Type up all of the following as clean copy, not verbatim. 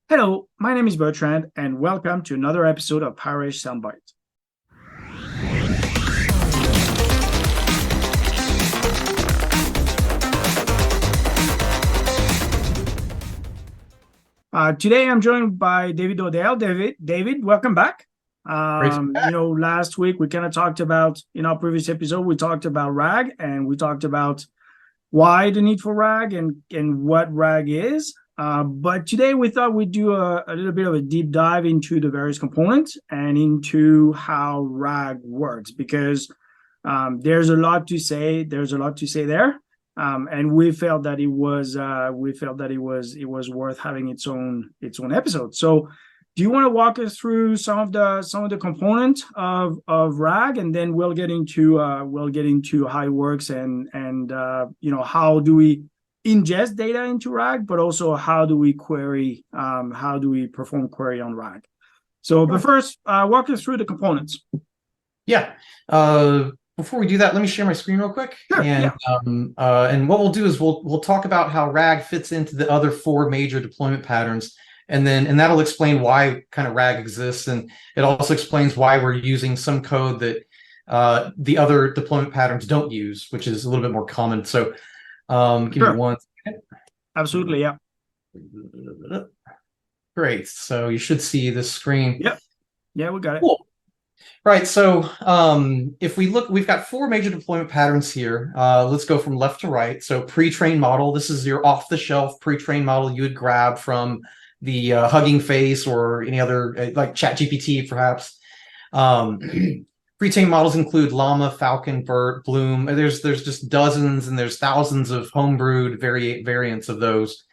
Hello, my name is Bertrand, and welcome to another episode of PowerEdge SoundBytes. Today I'm joined by David Odell. David, welcome back. Great to be back. Last week we kind of talked about, in our previous episode, we talked about RAG, and we talked about why the need for RAG and what RAG is. But today we thought we'd do a little bit of a deep dive into the various components and into how RAG works, because there's a lot to say. There's a lot to say there, and we felt that it was worth having its own episode. So, do you want to walk us through some of the components of RAG, and then we'll get into how it works and how do we ingest data into RAG, but also how do we perform query on RAG. So, but first, walk us through the components. Yeah. Before we do that, let me share my screen real quick. Sure, and what we'll do is we'll talk about how RAG fits into the other four major deployment patterns, and that'll explain why kind of RAG exists, and it also explains why we're using some code that the other deployment patterns don't use, which is a little bit more common. So give me one second. Absolutely, yeah. Great. So you should see this screen. Yep. Yeah, we got it. Cool. Right. So if we look, we've got four major deployment patterns here. Let's go from left to right. So pre-trained model. This is your off-the-shelf pre-trained model you would grab from the Hugging Face or any other like ChatGPT, perhaps. Pre-trained models include Llama, Falcon, BERT, Bloom. There's just dozens and there's thousands of homebrewed variants of those.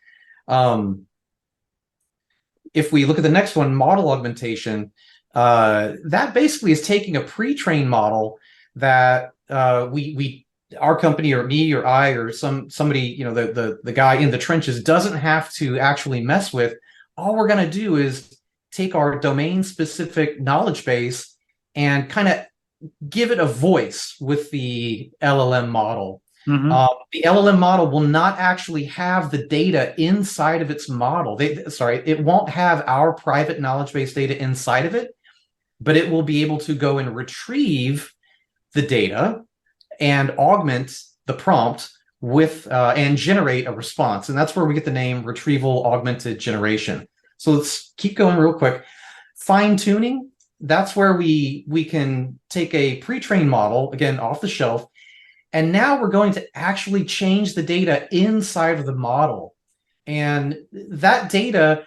If we look at the next one, model augmentation, that basically is taking a pre-trained model that our company or me or I or somebody, the guy in the trenches doesn't have to actually mess with. All we're going to do is take our domain-specific knowledge base and kind of give it a voice with the LLM model. Mm-hmm. The LLM model will not actually have the data inside of its model. It won't have our private knowledge base data inside of it, but it will be able to go and retrieve the data and augment the prompt with and generate a response. And that's where we get the name Retrieval Augmented Generation. So let's keep going real quick. Fine tuning. That's where we can take a pre-trained model, again, off the shelf, and now we're going to actually change the data inside of the model. And that data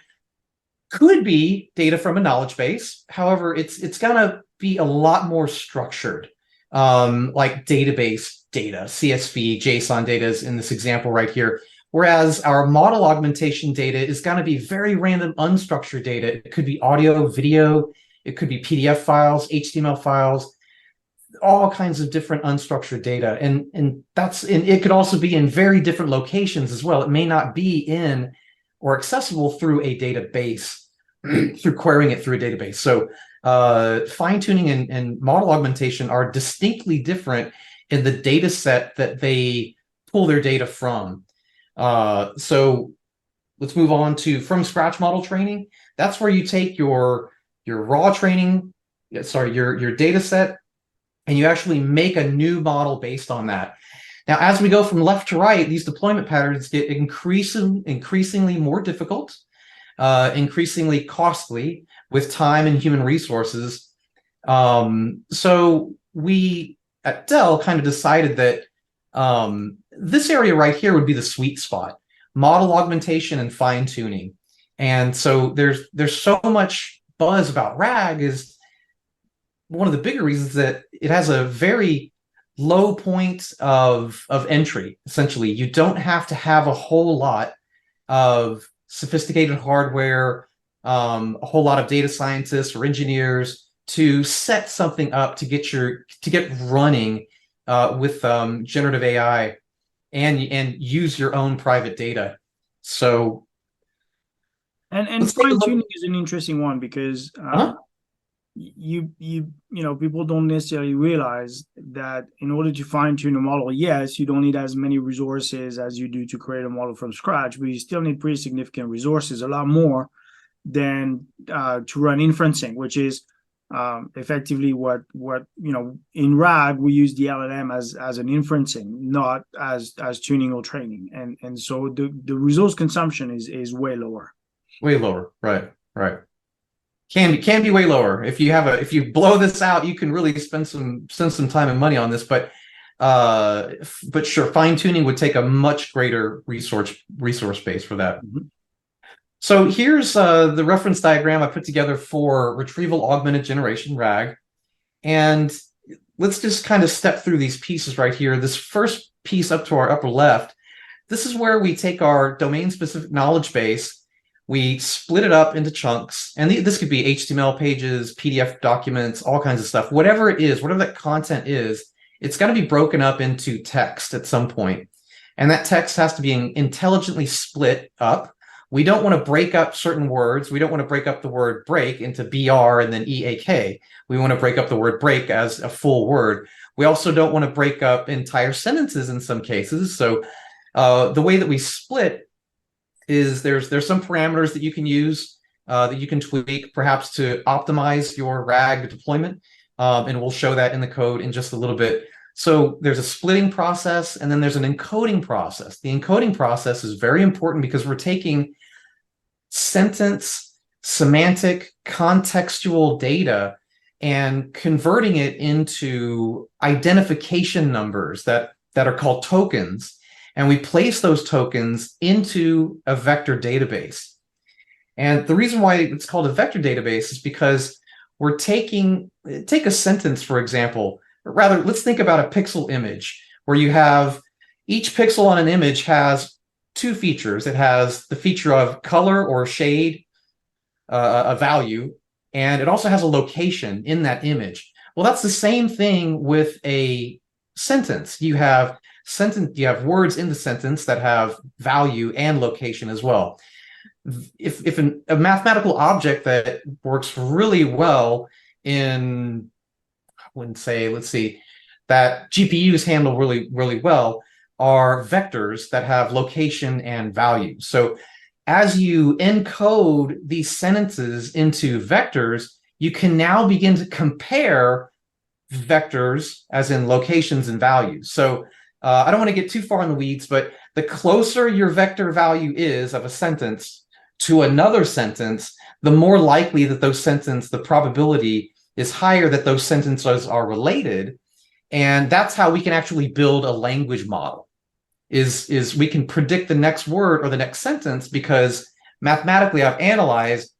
could be data from a knowledge base. However, it's going to be a lot more structured, like database data, CSV, JSON data is in this example right here. Whereas our model augmentation data is going to be very random, unstructured data. It could be audio, video, it could be PDF files, HTML files, all kinds of different unstructured data. And it could also be in very different locations as well. It may not be in or accessible through a database, through querying it through a database. So fine-tuning and model augmentation are distinctly different in the data set that they pull their data from. So let's move on to from scratch model training. That's where you take your raw training, your data set, and you actually make a new model based on that. Now, as we go from left to right, these deployment patterns get increasingly more difficult, increasingly costly with time and human resources. So we at Dell kind of decided that this area right here would be the sweet spot: model augmentation and fine tuning. And so there's so much buzz about RAG. Is one of the bigger reasons that it has a very low point of entry. Essentially, you don't have to have a whole lot of sophisticated hardware, a whole lot of data scientists or engineers to set something up to get running with generative AI and use your own private data. So and fine tuning is an interesting one because people don't necessarily realize that in order to fine tune a model, yes, you don't need as many resources as you do to create a model from scratch, but you still need pretty significant resources, a lot more than to run inferencing, which is effectively what in RAG we use the LLM as an inferencing, not as tuning or training, and so the resource consumption is way lower. Way lower, right? Can be way lower. If you blow this out, you can really spend some time and money on this, but sure, fine tuning would take a much greater resource base for that. Mm-hmm. So here's the reference diagram I put together for Retrieval Augmented Generation, RAG. And let's just kind of step through these pieces right here. This first piece up to our upper left, this is where we take our domain-specific knowledge base, we split it up into chunks, and this could be HTML pages, PDF documents, all kinds of stuff. Whatever it is, whatever that content is, it's got to be broken up into text at some point. And that text has to be intelligently split up. We don't want to break up certain words. We don't want to break up the word break into BR and then EAK. We want to break up the word break as a full word. We also don't want to break up entire sentences in some cases. So the way that we split is there's some parameters that you can use, that you can tweak perhaps to optimize your RAG deployment. And we'll show that in the code in just a little bit. So there's a splitting process, and then there's an encoding process. The encoding process is very important because we're taking sentence, semantic, contextual data and converting it into identification numbers that are called tokens. And we place those tokens into a vector database. And the reason why it's called a vector database is because we're take a sentence, for example, or rather, let's think about a pixel image where you have each pixel on an image has two features. It has the feature of color or shade, a value, and it also has a location in that image. Well, that's the same thing with a sentence. You have words in the sentence that have value and location as well. If a mathematical object that works really well in, I wouldn't say, let's see, that GPUs handle really, really well are vectors that have location and value. So as you encode these sentences into vectors, you can now begin to compare vectors as in locations and values. So I don't want to get too far in the weeds, but the closer your vector value is of a sentence to another sentence, the more likely that the probability is higher that those sentences are related. And that's how we can actually build a language model, is we can predict the next word or the next sentence because mathematically I've analyzed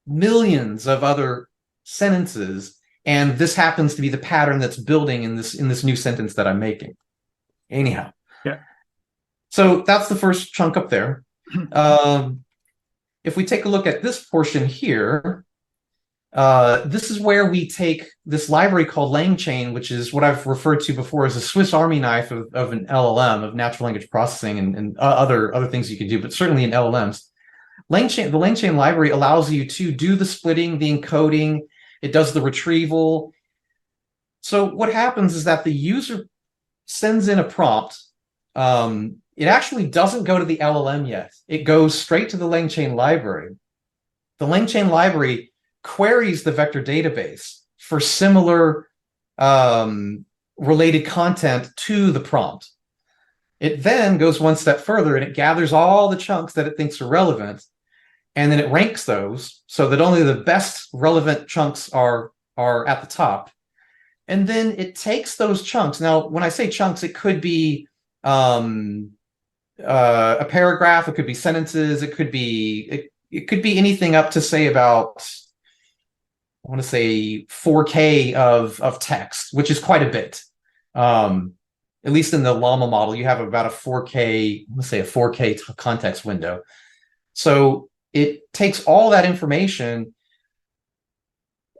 millions of other sentences, and this happens to be the pattern that's building in this new sentence that I'm making. Anyhow. Yeah. So that's the first chunk up there. If we take a look at this portion here, this is where we take this library called LangChain, which is what I've referred to before as a Swiss Army knife of an LLM, of natural language processing, and other things you can do, but certainly in LLMs. The LangChain library allows you to do the splitting, the encoding. It does the retrieval. So what happens is that the user sends in a prompt. It actually doesn't go to the LLM yet. It goes straight to the LangChain library. The LangChain library queries the vector database for similar related content to the prompt. It then goes one step further and it gathers all the chunks that it thinks are relevant, and then it ranks those so that only the best relevant chunks are at the top. And then it takes those chunks. Now, when I say chunks, it could be a paragraph, it could be sentences, it could be anything up to say about, I want to say 4K of text, which is quite a bit. At least in the Llama model, you have about a 4K, let's say a 4K context window. So it takes all that information,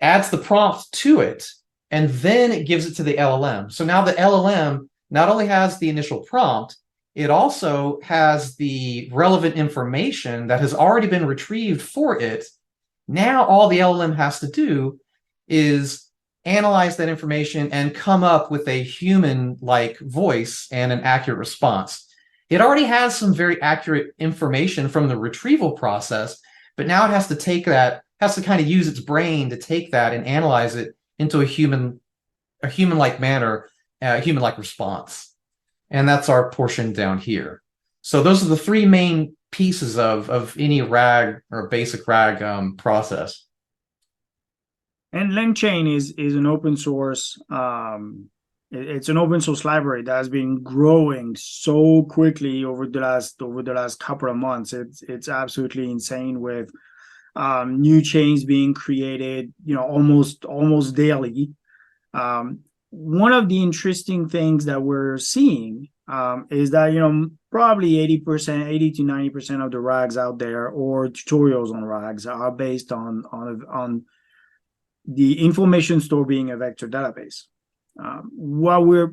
adds the prompt to it, and then it gives it to the LLM. So now the LLM not only has the initial prompt, it also has the relevant information that has already been retrieved for it. Now all the LLM has to do is analyze that information and come up with a human-like voice and an accurate response. It already has some very accurate information from the retrieval process, but now it has to take that, has to kind of use its brain to take that and analyze it into a human-like manner, a human-like response. And that's our portion down here. So those are the three main pieces of any RAG or basic RAG process. And LangChain is an open source. It's an open source library that has been growing so quickly over the last couple of months. It's absolutely insane with new chains being created, almost daily. One of the interesting things that we're seeing is that probably 80 to 90% of the RAGs out there or tutorials on RAGs are based on the information store being a vector database. Well, we're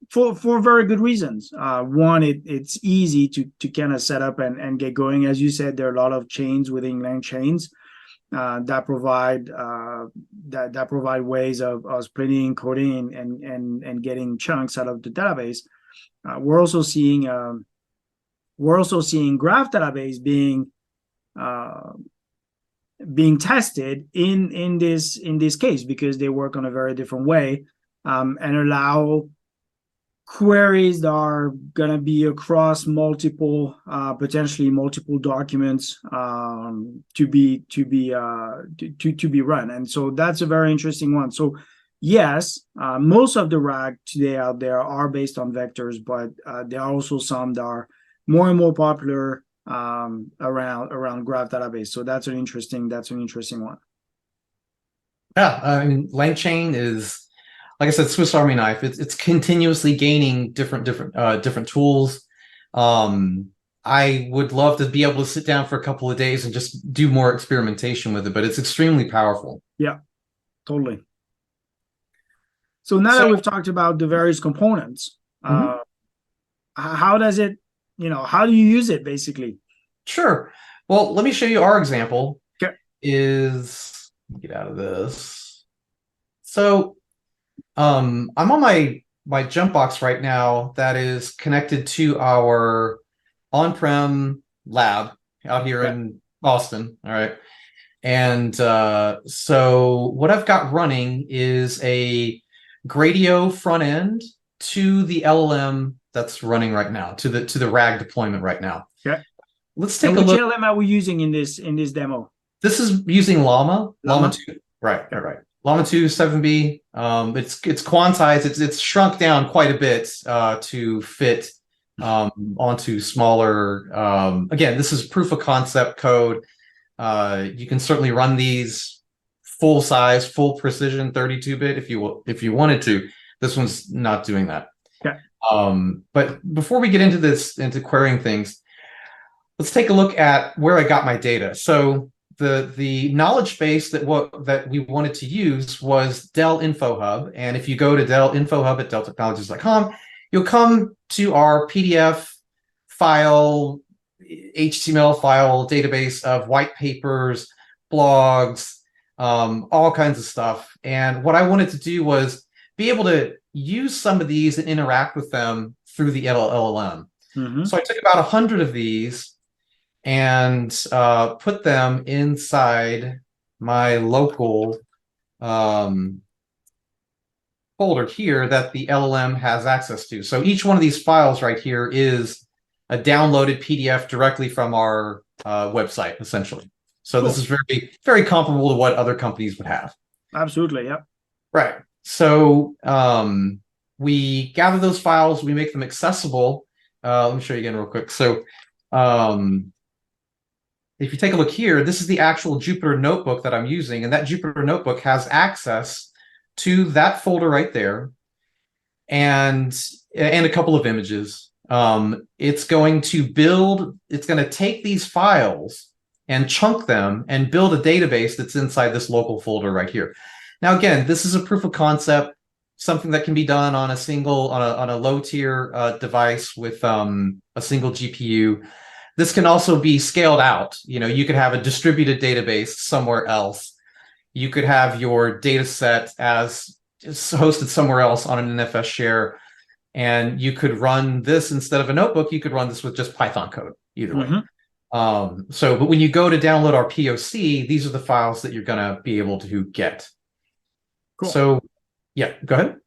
for very good reasons. One, it's easy to kind of set up and get going. As you said, there are a lot of chains within LangChains that provide ways of splitting, encoding, and getting chunks out of the database. We're also seeing graph database being tested in this case, because they work on a very different way, and allow queries that are going to be across potentially multiple documents to be run. And so that's a very interesting one. So yes, most of the RAG today out there are based on vectors, but there are also some that are more and more popular around graph database. So that's an interesting one. Yeah, I mean, LangChain is, like I said, Swiss Army knife. It's continuously gaining different tools. I would love to be able to sit down for a couple of days and just do more experimentation with it, but it's extremely powerful. Yeah, totally. So now that we've talked about the various components, how does it, how do you use it basically? Sure. Well, let me show you our example. Okay. Get out of this. So I'm on my jump box right now that is connected to our on-prem lab out here in Boston. All right. And so what I've got running is a Gradio front end to the LLM that's running right now, to the RAG deployment right now. Okay. Let's take a look. Which LLM are we using in this demo? This is using Llama 2. Right. Llama 2 7B. It's quantized. It's shrunk down quite a bit to fit onto smaller. Again, this is proof of concept code. You can certainly run these full size, full precision 32-bit if you wanted to. This one's not doing that. Okay. But before we get into querying things, let's take a look at where I got my data. So the knowledge base that we wanted to use was Dell Infohub. And if you go to Dell Infohub at delltechnologies.com, you'll come to our PDF file, HTML file database of white papers, blogs, all kinds of stuff. And what I wanted to do was be able to use some of these and interact with them through the LLM. So I took about 100 of these and put them inside my local folder here that the LLM has access to. So each one of these files right here is a downloaded PDF directly from our website, essentially. So This is very, very comparable to what other companies would have. Absolutely, yep. Right. So we gather those files, we make them accessible. Let me show you again real quick. So if you take a look here, this is the actual Jupyter notebook that I'm using, and that Jupyter notebook has access to that folder right there, and a couple of images. It's going to take these files and chunk them and build a database that's inside this local folder right here. Now, again, this is a proof of concept, something that can be done on a low tier device with a single GPU. This can also be scaled out. You could have a distributed database somewhere else. You could have your data set as hosted somewhere else on an NFS share, and you could run this instead of a notebook. You could run this with just Python code, either way. But when you go to download our POC, these are the files that you're going to be able to get. Cool. So yeah, go ahead.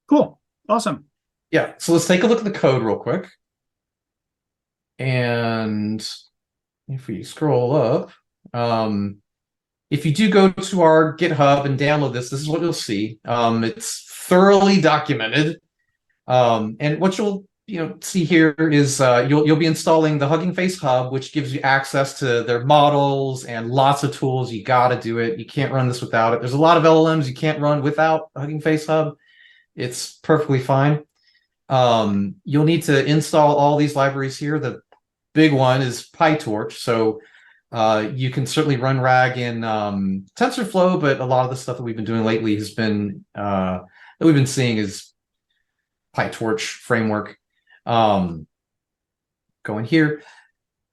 Cool. Awesome. Yeah. So let's take a look at the code real quick. And if we scroll up, if you do go to our GitHub and download this is what you'll see. It's thoroughly documented. And what you'll see here is you'll be installing the Hugging Face Hub, which gives you access to their models and lots of tools. You got to do it. You can't run this without it. There's a lot of LLMs you can't run without Hugging Face Hub. It's perfectly fine. You'll need to install all these libraries here. The big one is PyTorch. So you can certainly run RAG in TensorFlow, but a lot of the stuff that we've been doing lately has been that we've been seeing is PyTorch framework. Going here,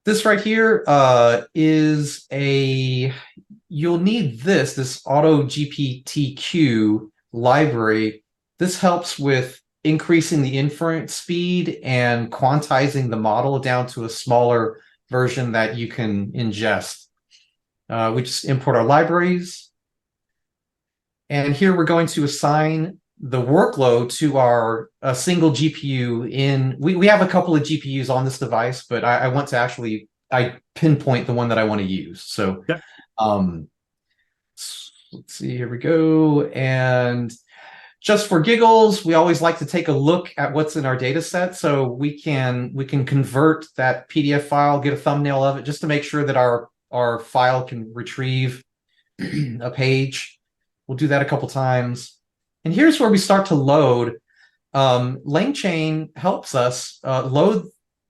this right here is you'll need this Auto GPTQ library. This helps with increasing the inference speed and quantizing the model down to a smaller version that you can ingest. We just import our libraries. And here we're going to assign the workload to a single GPU we have a couple of GPUs on this device, but I want to actually pinpoint the one that I want to use. So yeah. Let's see, here we go. And just for giggles, we always like to take a look at what's in our data set. So we can convert that PDF file, get a thumbnail of it, just to make sure that our file can retrieve a page. We'll do that a couple times. And here's where we start to load. LangChain helps us load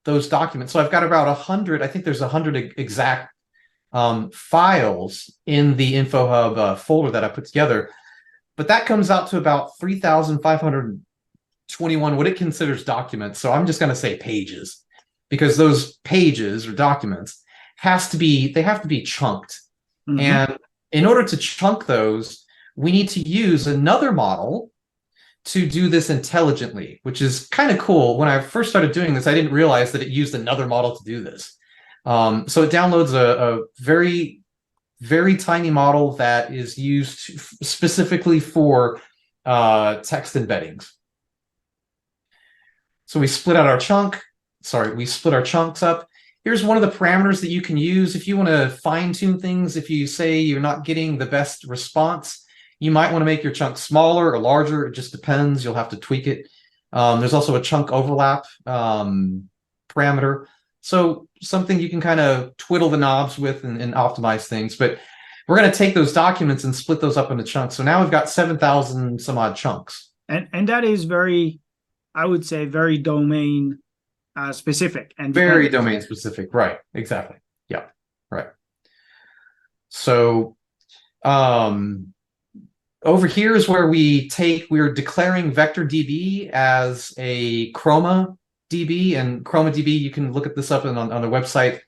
those documents. So I've got about 100, I think there's 100 exact files in the Infohub folder that I put together. But that comes out to about 3,521 what it considers documents. So I'm just going to say pages, because those pages or documents have to be chunked. Mm-hmm. And in order to chunk those, we need to use another model to do this intelligently, which is kind of cool. When I first started doing this, I didn't realize that it used another model to do this. So it downloads a very, very tiny model that is used specifically for text embeddings. So we split our chunks up. Here's one of the parameters that you can use if you want to fine-tune things. If you say you're not getting the best response, you might want to make your chunk smaller or larger. It just depends. You'll have to tweak it. There's also a chunk overlap parameter. So something you can kind of twiddle the knobs with and optimize things. But we're going to take those documents and split those up into chunks. So now we've got 7,000 some odd chunks. And that is very, I would say, very domain specific. And very domain specific. Right. Exactly. Yeah. Right. So over here is where we're declaring VectorDB as a Chroma DB, and Chroma DB, you can look at this up on the website.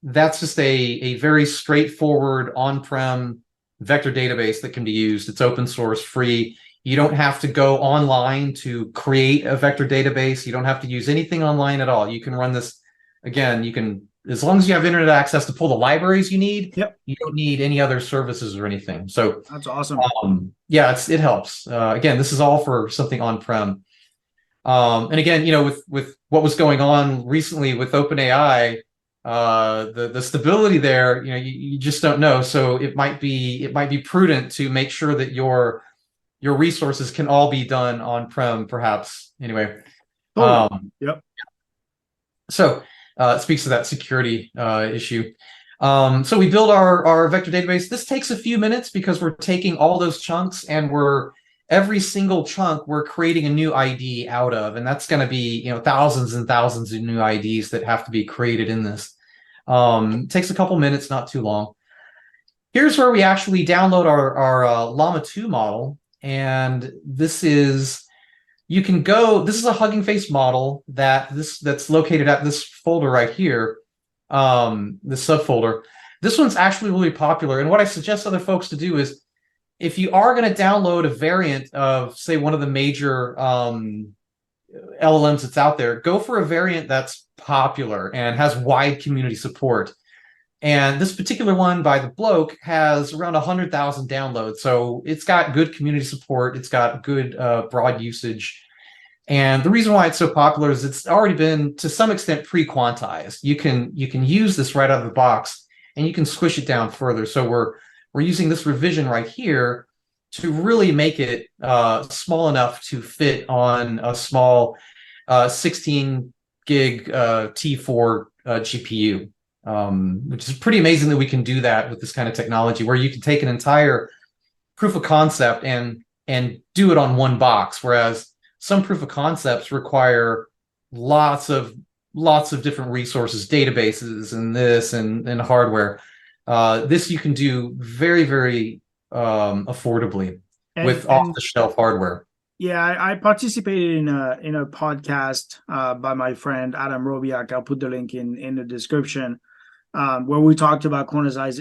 That's just a very straightforward on-prem vector database that can be used. It's open source, free. You don't have to go online to create a vector database. You don't have to use anything online at all. You can run this, again, as long as you have internet access to pull the libraries you need, yep. You don't need any other services or anything. So that's awesome. Yeah, it helps. Again, this is all for something on-prem. And again, with what was going on recently with OpenAI, the stability there, you just don't know. So it might be prudent to make sure that your resources can all be done on-prem, perhaps. Anyway, yep. So it speaks to that security issue. So we build our vector database. This takes a few minutes because we're taking all those chunks and every single chunk we're creating a new ID out of, and that's going to be thousands and thousands of new IDs that have to be created in this. It takes a couple minutes, not too long. Here's where we actually download our Llama 2 model, and this is a Hugging Face model that's located at this folder right here, this subfolder. This one's actually really popular, and what I suggest other folks to do is, if you are going to download a variant of, say, one of the major LLMs that's out there, go for a variant that's popular and has wide community support. And this particular one by the bloke has around 100,000 downloads. So it's got good community support. It's got good broad usage. And the reason why it's so popular is it's already been, to some extent, pre-quantized. You can use this right out of the box, and you can squish it down further. So we're using this revision right here to really make it small enough to fit on a small 16 gig T4 GPU, which is pretty amazing that we can do that with this kind of technology, where you can take an entire proof of concept and do it on one box, whereas some proof of concepts require lots of different resources, databases, and this and hardware. This you can do very, very affordably with off-the-shelf hardware. Yeah, I participated in a podcast by my friend Adam Robiak. I'll put the link in the description, where we talked about quantization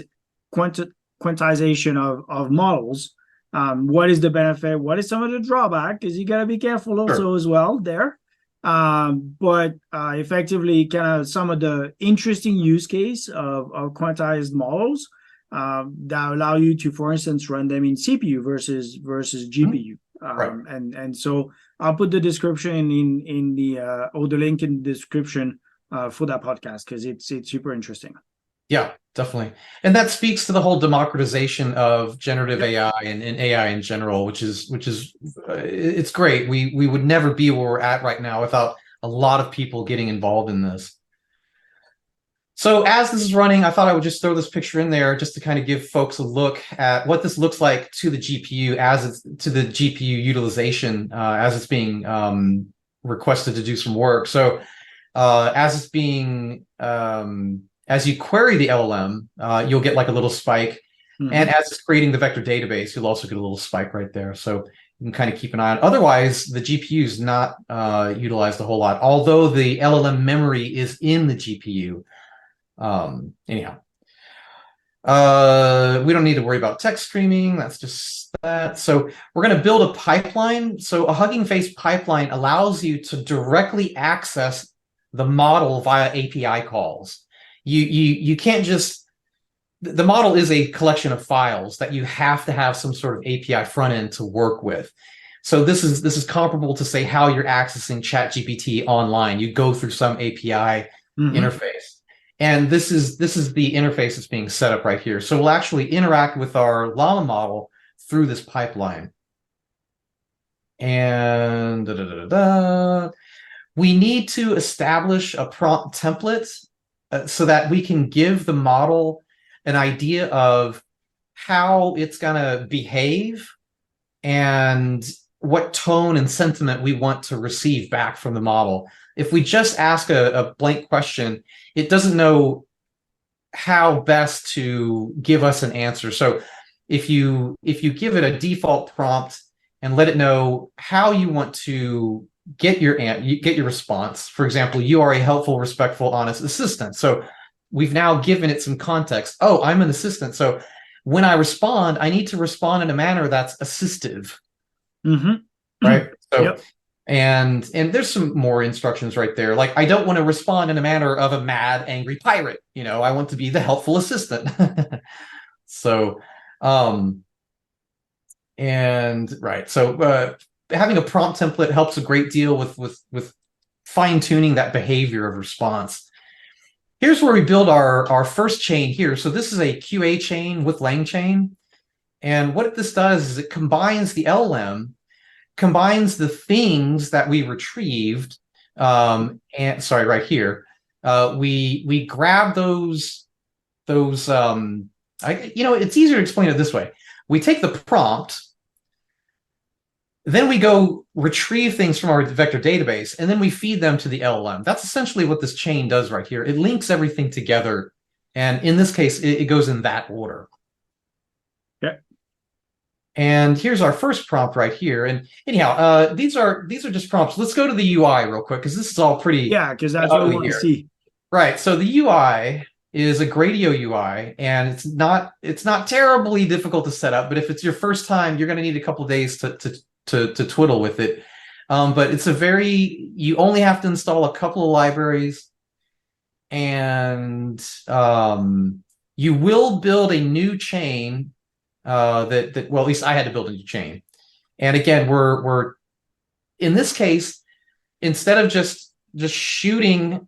of models. What is the benefit? What is some of the drawback? Because you got to be careful also as well there. But effectively, kind of some of the interesting use case of quantized models that allow you to, for instance, run them in CPU versus GPU. And so I'll put the description in the or the link in the description for that podcast, because it's super interesting. Yeah, definitely. And that speaks to the whole democratization of generative AI and AI in general, which is it's great. We would never be where we're at right now without a lot of people getting involved in this. So as this is running, I thought I would just throw this picture in there just to kind of give folks a look at what this looks like to the GPU to the GPU utilization as it's being requested to do some work. So as it's being as you query the LLM, you'll get like a little spike. Mm-hmm. And as it's creating the vector database, you'll also get a little spike right there. So you can kind of keep an eye on. Otherwise, the GPU is not utilized a whole lot, although the LLM memory is in the GPU. Anyhow, we don't need to worry about text streaming. That's just that. So we're going to build a pipeline. So a Hugging Face pipeline allows you to directly access the model via API calls. You can't just, the model is a collection of files that you have to have some sort of API front end to work with. So this is comparable to, say, how you're accessing ChatGPT online. You go through some API interface. And this is the interface that's being set up right here. So we'll actually interact with our Llama model through this pipeline. And we need to establish a prompt template so that we can give the model an idea of how it's going to behave and what tone and sentiment we want to receive back from the model. If we just ask a blank question, it doesn't know how best to give us an answer. So if you give it a default prompt and let it know how you want to get your response, for example, you are a helpful, respectful, honest assistant. So we've now given it some context. Oh, I'm an assistant. So when I respond, I need to respond in a manner that's assistive. Right? So and there's some more instructions right there. Like, I don't want to respond in a manner of a mad, angry pirate. I want to be the helpful assistant. So, so having a prompt template helps a great deal with fine-tuning that behavior of response. Here's where we build our first chain here. So this is a QA chain with LangChain. And what this does is it combines the LLM, combines the things that we retrieved, and sorry, right here, we grab those. It's easier to explain it this way. We take the prompt, then we go retrieve things from our vector database, and then we feed them to the LLM. That's essentially what this chain does right here. It links everything together, and in this case, it goes in that order. And here's our first prompt right here. And anyhow, these are just prompts. Let's go to the UI real quick, because this is all pretty. Yeah, because that's what we want to see. Right. So the UI is a Gradio UI, and it's not terribly difficult to set up. But if it's your first time, you're going to need a couple of days to twiddle with it. But it's you only have to install a couple of libraries, and you will build a new chain well, at least I had to build a new chain. And again, we're in this case, instead of just shooting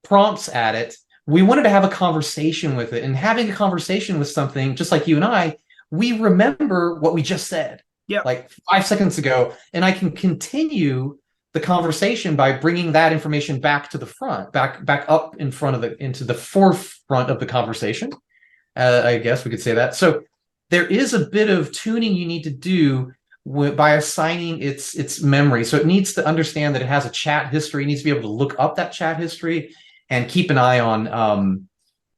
prompts at it, we wanted to have a conversation with it. And having a conversation with something, just like you and I, we remember what we just said, like 5 seconds ago, and I can continue the conversation by bringing that information back to the front, back up in front of into the forefront of the conversation. I guess we could say that. So there is a bit of tuning you need to do by assigning its memory. So it needs to understand that it has a chat history. It needs to be able to look up that chat history and keep an eye on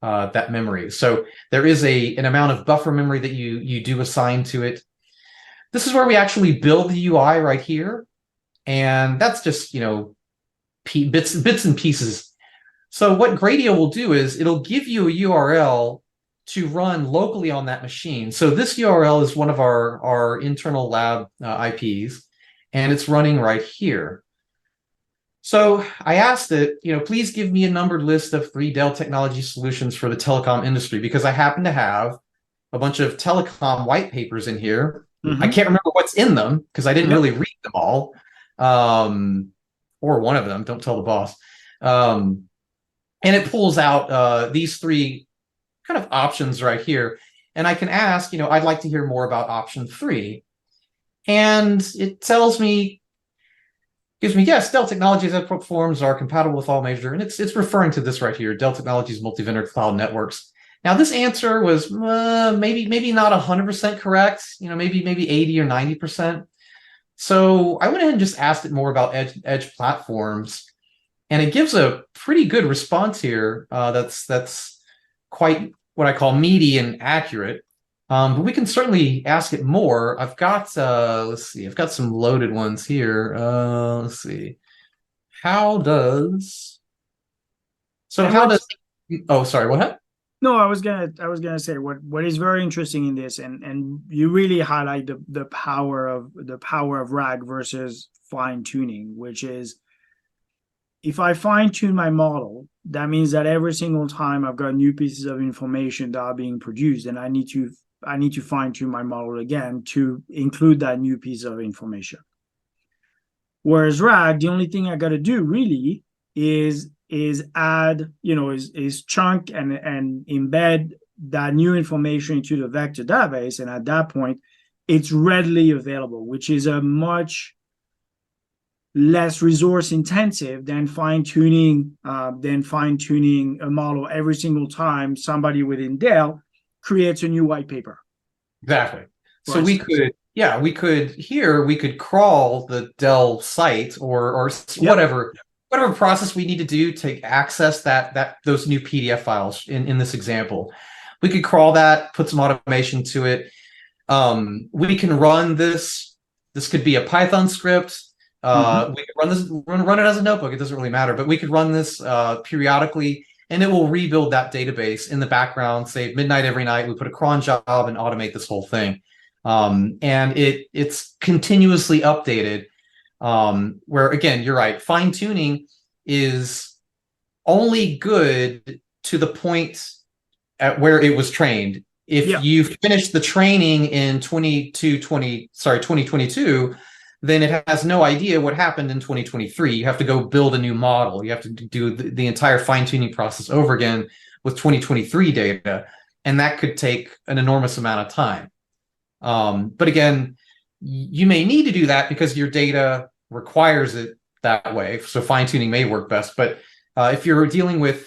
that memory. So there is an amount of buffer memory that you do assign to it. This is where we actually build the UI right here. And that's just, bits and pieces. So what Gradio will do is it'll give you a URL to run locally on that machine. So this URL is one of our internal lab IPs, and it's running right here. So I asked it, please give me a numbered list of 3 Dell Technologies solutions for the telecom industry, because I happen to have a bunch of telecom white papers in here. Mm-hmm. I can't remember what's in them because I didn't really read them all, or one of them. Don't tell the boss. And it pulls out these 3 kind of options right here. And I can ask, I'd like to hear more about option 3. And it gives me, yes, Dell Technologies platforms are compatible with all major, and it's referring to this right here, Dell Technologies multi-vendor cloud networks. Now, this answer was maybe not 100% correct, maybe 80 or 90%. So I went ahead and just asked it more about edge platforms, and it gives a pretty good response here. That's quite what I call meaty and accurate. But we can certainly ask it more. I've got let's see, I've got some loaded ones here. Let's see. Oh, sorry, what? No, I was gonna say what is very interesting in this, and you really highlight the power of RAG versus fine tuning, which is, if I fine tune my model, that means that every single time I've got new pieces of information that are being produced, and I need to fine tune my model again to include that new piece of information. Whereas RAG, the only thing I got to do really is add, is chunk and embed that new information into the vector database, and at that point, it's readily available, which is a much less resource intensive than fine tuning a model every single time somebody within Dell creates a new white paper. Exactly. So we could crawl the Dell site or whatever process we need to do to access those new PDF files in this example. We could crawl that, put some automation to it. We can run this. This could be a Python script. We could run it as a notebook. It doesn't really matter, but we could run this periodically, and it will rebuild that database in the background. Say midnight every night, we put a cron job and automate this whole thing. And it's continuously updated. Where again, you're right. Fine tuning is only good to the point at where it was trained. If you finish the training in 2022, then it has no idea what happened in 2023. You have to go build a new model. You have to do the entire fine-tuning process over again with 2023 data, and that could take an enormous amount of time. But again, you may need to do that because your data requires it that way. So fine-tuning may work best. But if you're dealing with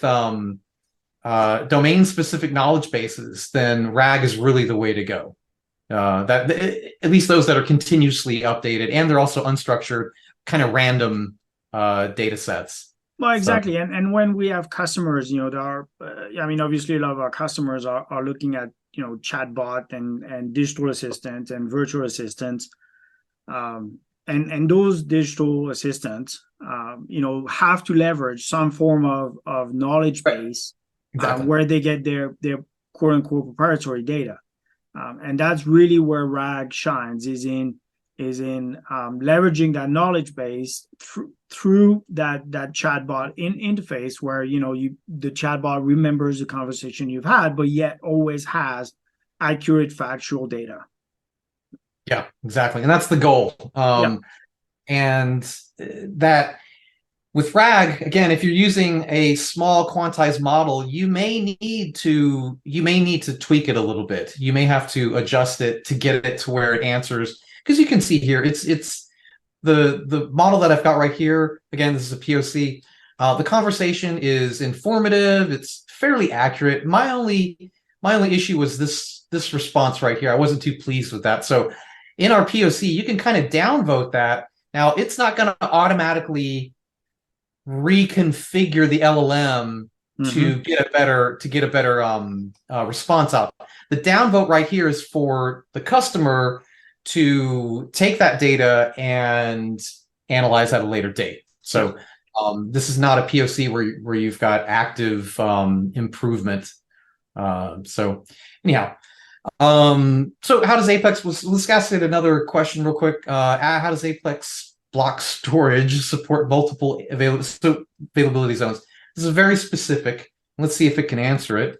domain-specific knowledge bases, then RAG is really the way to go. At least those that are continuously updated, and they're also unstructured, kind of random data sets. Well, exactly. So, and when we have customers, there are, obviously a lot of our customers are looking at, chatbot and digital assistants and virtual assistants. And those digital assistants, have to leverage some form of knowledge base where they get their quote unquote proprietary data. And that's really where RAG shines, is in leveraging that knowledge base through that chatbot interface, where the chatbot remembers the conversation you've had, but yet always has accurate factual data. Yeah, exactly, and that's the goal. And that with RAG, again, if you're using a small quantized model, you may need to tweak it a little bit. You may have to adjust it to get it to where it answers. Because you can see here, it's the model that I've got right here. Again, this is a POC. The conversation is informative. It's fairly accurate. My only issue was this response right here. I wasn't too pleased with that. So in our POC, you can kind of downvote that. Now, it's not going to automatically reconfigure the LLM to get a better response out. The downvote right here is for the customer to take that data and analyze at a later date. So this is not a POC where you've got active improvement. So anyhow, so how does Apex, let's ask it another question real quick. How does Apex block storage support multiple availability zones? This is very specific. Let's see if it can answer it.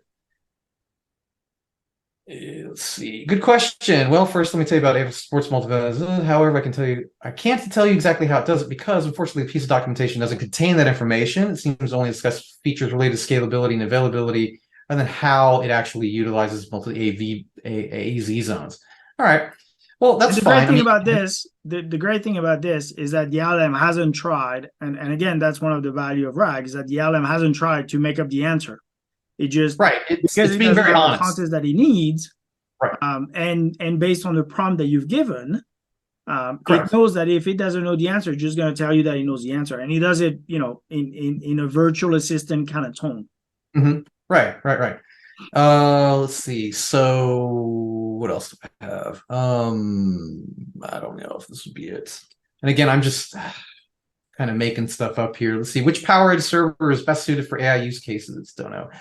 Let's see. Good question. Well, first, let me tell you about Apex supports multiple. However, I can't tell you exactly how it does it because, unfortunately, the piece of documentation doesn't contain that information. It seems to only discuss features related to scalability and availability, and then how it actually utilizes multiple AZ zones. All right. Well, that's fine. The great thing about this is that the LM hasn't tried, and again, that's one of the value of RAG, is that the LM hasn't tried to make up the answer. It just it's being very honest. The context that he needs, right? And based on the prompt that you've given, it knows that if it doesn't know the answer, it's just going to tell you that he knows the answer, and he does it, in a virtual assistant kind of tone. Right. Let's see. So what else do I have? I don't know if this would be it. And again, I'm just kind of making stuff up here. Let's see. Which PowerEdge server is best suited for AI use cases? Don't know.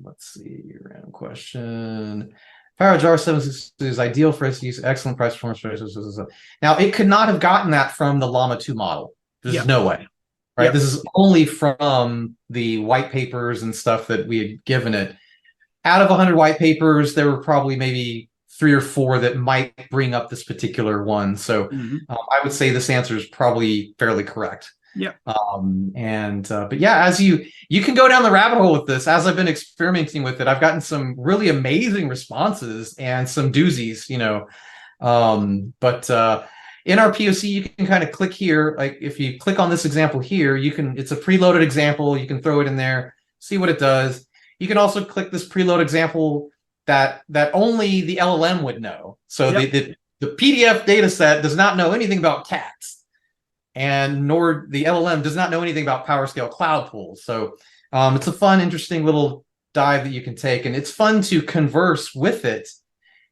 Let's see. Random question. PowerEdge R7 is ideal for us to use. Excellent price performance. Now, it could not have gotten that from the Llama 2 model. There's no way. Right. Yep. This is only from the white papers and stuff that we had given it. Out of 100 white papers, there were probably maybe 3 or 4 that might bring up this particular one. So I would say this answer is probably fairly correct. Yeah. But yeah, as you can go down the rabbit hole with this. As I've been experimenting with it, I've gotten some really amazing responses and some doozies, in our POC, you can kind of click here. Like if you click on this example here, it's a preloaded example. You can throw it in there, see what it does. You can also click this preload example that only the LLM would know. So the PDF data set does not know anything about cats, and nor the LLM does not know anything about PowerScale cloud pools. So it's a fun, interesting little dive that you can take, and it's fun to converse with it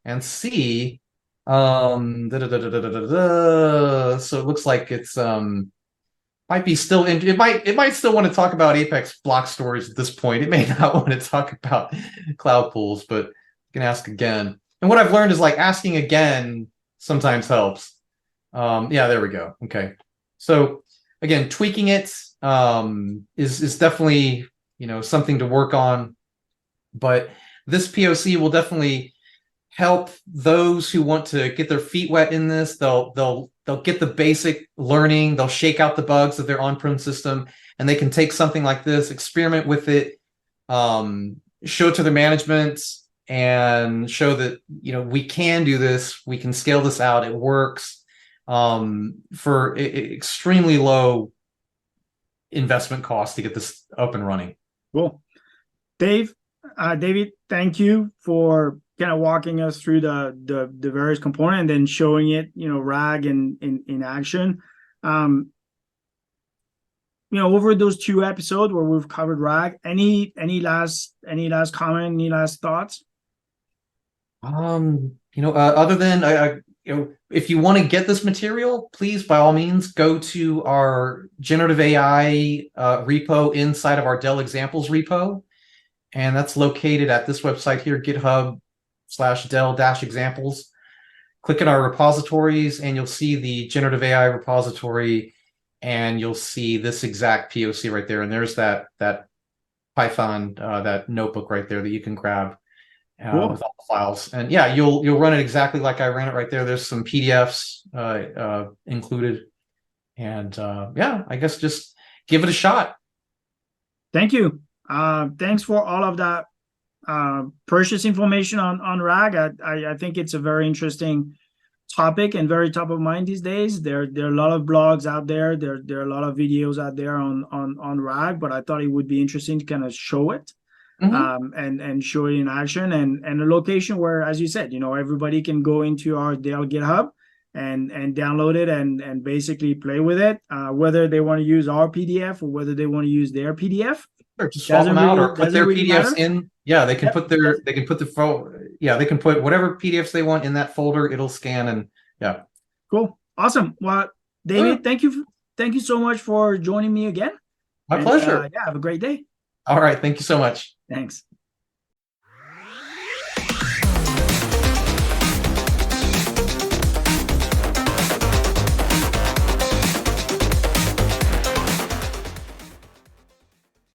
and see. So it looks like it's might be still in, it might still want to talk about Apex block storage at this point. It may not want to talk about cloud pools, but you can ask again. And what I've learned is like asking again sometimes helps. Yeah, there we go. Okay. So again, tweaking it is definitely something to work on, but this POC will definitely help those who want to get their feet wet in this. They'll get the basic learning. They'll shake out the bugs of their on-prem system, and they can take something like this, experiment with it, show it to their management, and show that we can do this. We can scale this out. It works for extremely low investment cost to get this up and running. Cool, David. Thank you for kind of walking us through the various components and then showing it, RAG in action. Over those 2 episodes where we've covered RAG, any last comment, any last thoughts? Other than if you want to get this material, please by all means go to our generative AI repo inside of our Dell examples repo, and that's located at this website here, GitHub/Dell-examples. click in our repositories, and you'll see the generative AI repository, and you'll see this exact POC right there. And there's that Python, that notebook right there that you can grab Cool. with all the files. And yeah, you'll run it exactly like I ran it right there. There's some PDFs included. And yeah, I guess just give it a shot. Thank you. Thanks for all of that purchase information on RAG. I think it's a very interesting topic and very top of mind these days. There are a lot of blogs out there. There are a lot of videos out there on RAG, but I thought it would be interesting to kind of show it. And show it in action, and a location where, as you said, everybody can go into our Dell GitHub and download it and basically play with it, whether they want to use our PDF or whether they want to use their PDF. Or just swap them out, or put their really PDFs matter. in. Yeah, they can put their they can put whatever PDFs they want in that folder. It'll scan, and yeah. Cool. Awesome. Well, David, thank you so much for joining me again. My pleasure. Yeah, have a great day. All right, thank you so much. Thanks.